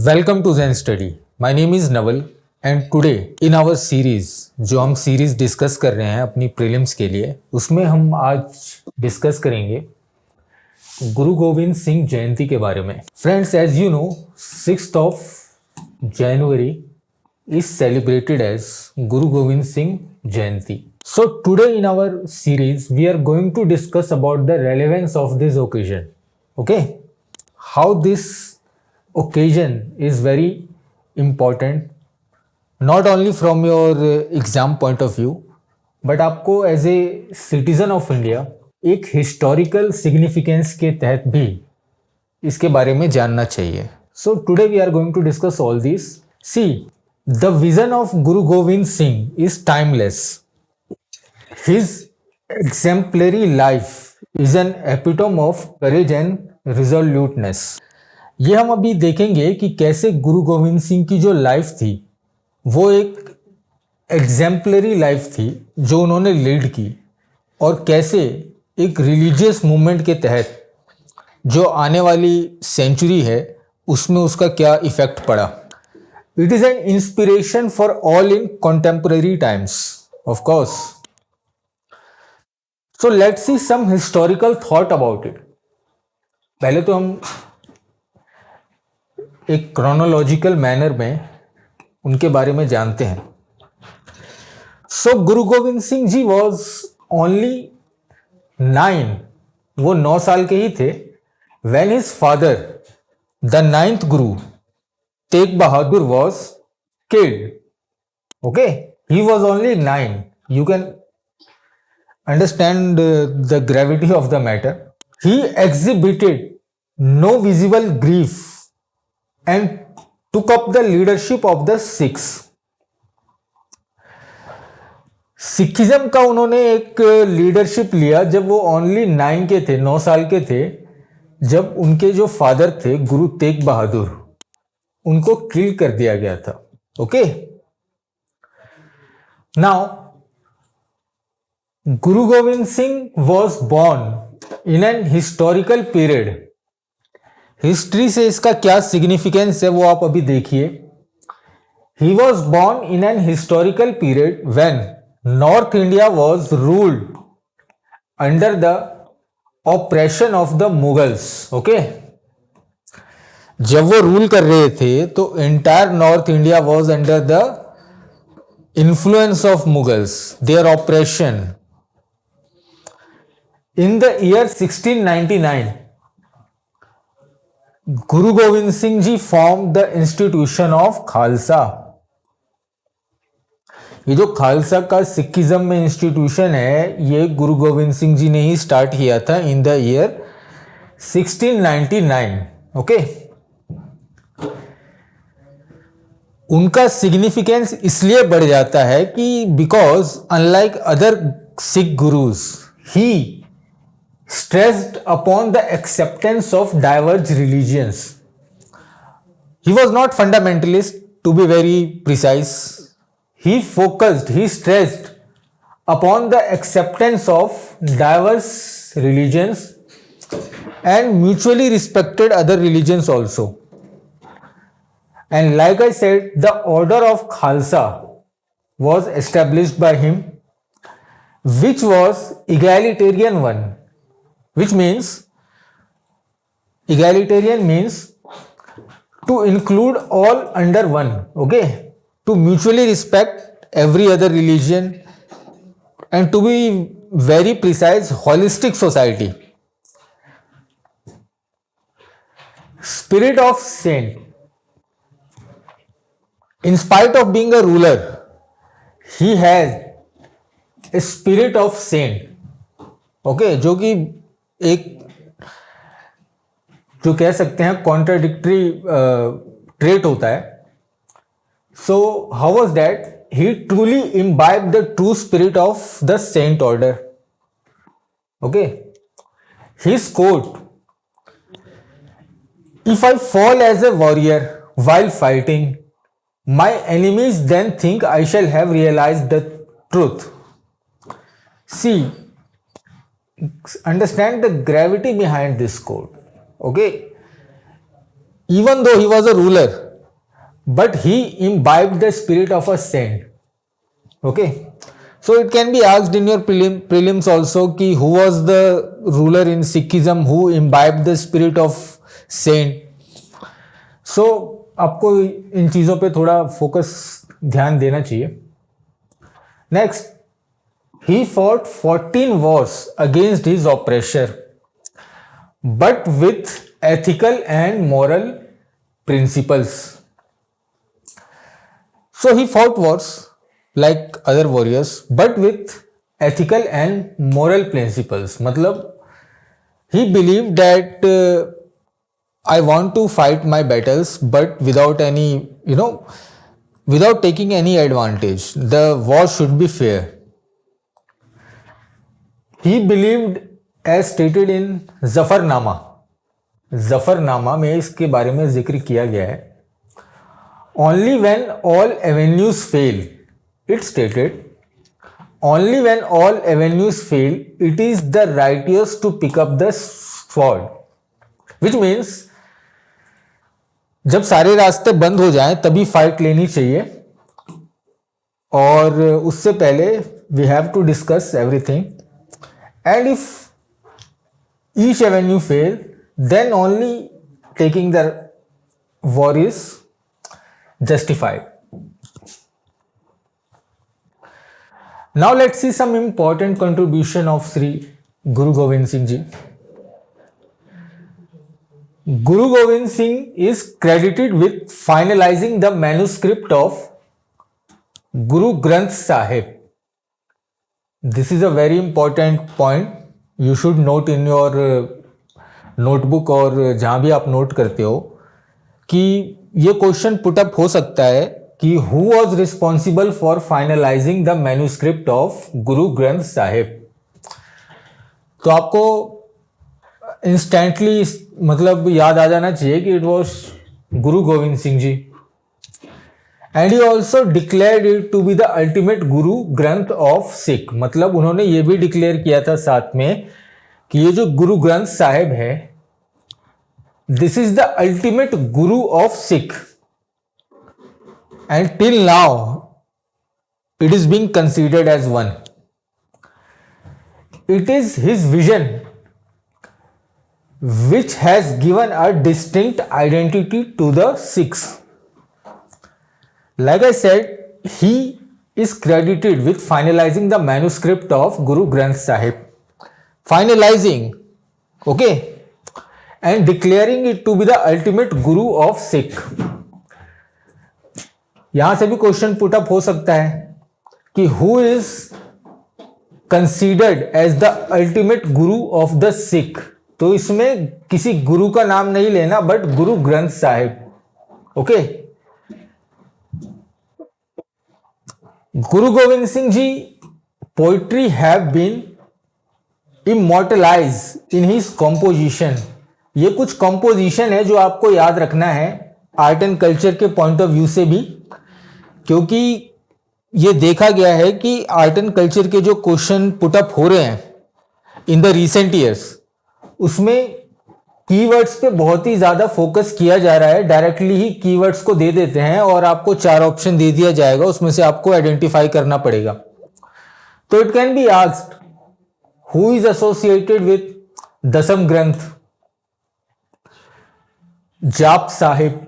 Welcome to Zen study. My name is Naval and today in our series जो हम series discuss कर रहे हैं अपनी प्रीलिम्स के लिए, उसमें हम आज डिस्कस करेंगे गुरु गोविंद सिंह जयंती के बारे में। Friends, as you know, 6th of January is celebrated as Guru Govind Singh Jayanti. So today in our series we are going to discuss about the relevance of this occasion. Okay, how this occasion is very important not only from your exam point of view but आपको as a citizen of India एक historical significance के तहत भी इसके बारे में जानना चाहिए. So today we are going to discuss all this. See, the vision of Guru Govind Singh is timeless. His exemplary life is an epitome of courage and resoluteness. ये हम अभी देखेंगे कि कैसे गुरु गोविंद सिंह की जो लाइफ थी वो एक एग्जेम्पलरी लाइफ थी जो उन्होंने लीड की, और कैसे एक रिलीजियस मूवमेंट के तहत जो आने वाली सेंचुरी है उसमें उसका क्या इफेक्ट पड़ा. It is an inspiration for all in contemporary times, of course. So let's see some historical thought about it. पहले तो हम एक क्रोनोलॉजिकल मैनर में उनके बारे में जानते हैं. सो गुरु गोविंद सिंह जी वॉज ओनली 9, वो 9 साल के ही थे when his father the 9th Guru Tegh Bahadur was killed. Okay, he was only 9. You can understand the gravity of the matter. He exhibited no visible grief and took up the leadership of the Sikhs. Sikhism का उन्होंने एक leadership लिया जब वो only 9 के थे, 9 साल के थे, जब उनके जो फादर थे गुरु तेग बहादुर, उनको किल कर दिया गया था. Okay, now Guru Gobind Singh was born in an historical period. History से इसका क्या सिग्निफिकेंस है वो आप अभी देखिए. He was born in an historical period when north India was ruled under the operation of the Mughals. Okay, जब वो रूल कर रहे थे तो entire north India was under the influence of Mughals, their operation. In the year 1699 Guru Gobind Singh ji form the institution of Khalsa. ये जो खालसा का Sikhism में इंस्टीट्यूशन है ये गुरु गोविंद सिंह जी ने ही स्टार्ट किया था इन द ईयर 1699. ओके, उनका सिग्निफिकेंस इसलिए बढ़ जाता है कि because unlike other Sikh gurus he stressed upon the acceptance of diverse religions. He was not fundamentalist, to be very precise. He stressed upon the acceptance of diverse religions and mutually respected other religions also. And like I said, the order of Khalsa was established by him, which was egalitarian one. Which means egalitarian means to include all under one. Okay, to mutually respect every other religion and to be very precise, holistic society. Spirit of saint. In spite of being a ruler, he has a spirit of saint. Okay, जो कि एक जो कह सकते हैं contradictory trait होता है. So how was that? He truly imbibe the true spirit of the saint order. Okay, his quote, if I fall as a warrior while fighting, my enemies then think I shall have realized the truth. See, understand the gravity behind this quote. Okay, even though he was a ruler, but he imbibed the spirit of a saint. Okay, so it can be asked in your prelims also कि who was the ruler in Sikhism who imbibed the spirit of saint. So आपको इन चीज़ों पे थोड़ा focus ध्यान देना चाहिए. Next, he fought 14 wars against his oppressor, but with ethical and moral principles. So he fought wars like other warriors, but with ethical and moral principles. मतलब he believed that I want to fight my battles, but without any, without taking any advantage. The war should be fair. He believed, as stated in Zafarnama. Zafarnama में इसके बारे में जिक्र किया गया है. Only when all avenues fail, it stated, only when all avenues fail, it is the righteous to pick up the sword. Which means, जब सारे रास्ते बंद हो जाएं तभी फाइट लेनी चाहिए, और उससे पहले we have to discuss everything, and if each avenue fail then only taking the war is justified. Now let's see some important contribution of Sri Guru Gobind Singh Ji. Guru Gobind Singh is credited with finalizing the manuscript of Guru Granth Sahib. This is a very important point. You should note in your notebook और जहाँ भी आप note करते हो कि ये question put up हो सकता है कि who was responsible for finalising the manuscript of Guru Granth Sahib. तो आपको इंस्टेंटली मतलब याद आ जाना चाहिए कि it was Guru Gobind Singh ji. And he also declared it to be the ultimate Guru Granth of Sikh. मतलब उन्होंने ये भी डिक्लेयर किया था साथ में कि ये जो गुरु ग्रंथ साहिब है, this is the ultimate guru of Sikh, and till now it is being considered as one. It is his vision which has given a distinct identity to the Sikhs. Like I said, he is credited with finalizing the manuscript of Guru Granth Sahib. Finalizing, okay, and declaring it to be the ultimate guru of Sikh. यहां से भी question put up हो सकता है कि who is considered as the ultimate Guru of the Sikh. तो इसमें किसी गुरु का नाम नहीं लेना, but Guru Granth Sahib. Okay, Guru Gobind Singh ji poetry have been immortalize in his composition. ये कुछ कॉम्पोजिशन है जो आपको याद रखना है आर्ट एंड कल्चर के पॉइंट ऑफ व्यू से भी, क्योंकि ये देखा गया है कि आर्ट एंड कल्चर के जो क्वेश्चन पुटअप हो रहे हैं इन द रिसेंट ईयर्स, उसमें कीवर्ड्स पे बहुत ही ज्यादा फोकस किया जा रहा है. डायरेक्टली ही कीवर्ड्स को दे देते हैं और आपको 4 ऑप्शन दे दिया जाएगा, उसमें से आपको आइडेंटिफाई करना पड़ेगा. तो it can be asked who is associated with दसम ग्रंथ, जाप साहिब,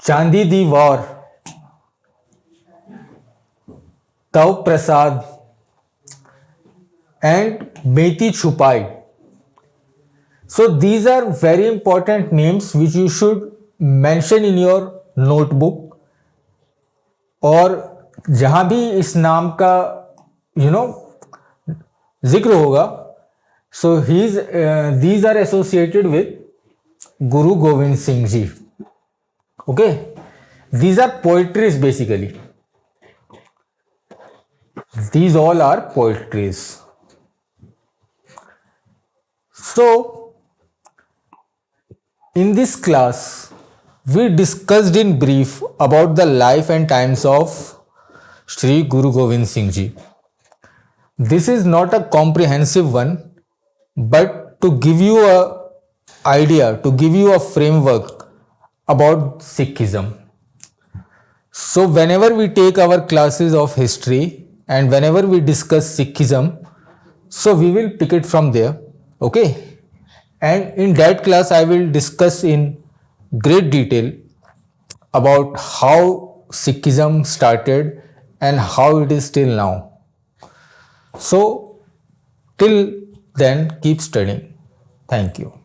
चांदी दी वार, तव प्रसाद एंड बेती छुपाई. So these are very important names which you should mention in your notebook. और जहां भी इस नाम का जिक्र होगा, so these are associated with Guru Gobind Singh Ji. Okay, these are poetries basically. These all are poetries. So in this class we discussed in brief about the life and times of Shri Guru Gobind Singh Ji. This is not a comprehensive one, but to give you a idea, to give you a framework, about Sikhism. So whenever we take our classes of history and whenever we discuss Sikhism, so we will pick it from there, okay? And in that class, I will discuss in great detail about how Sikhism started and how it is till now. So till then, keep studying. Thank you.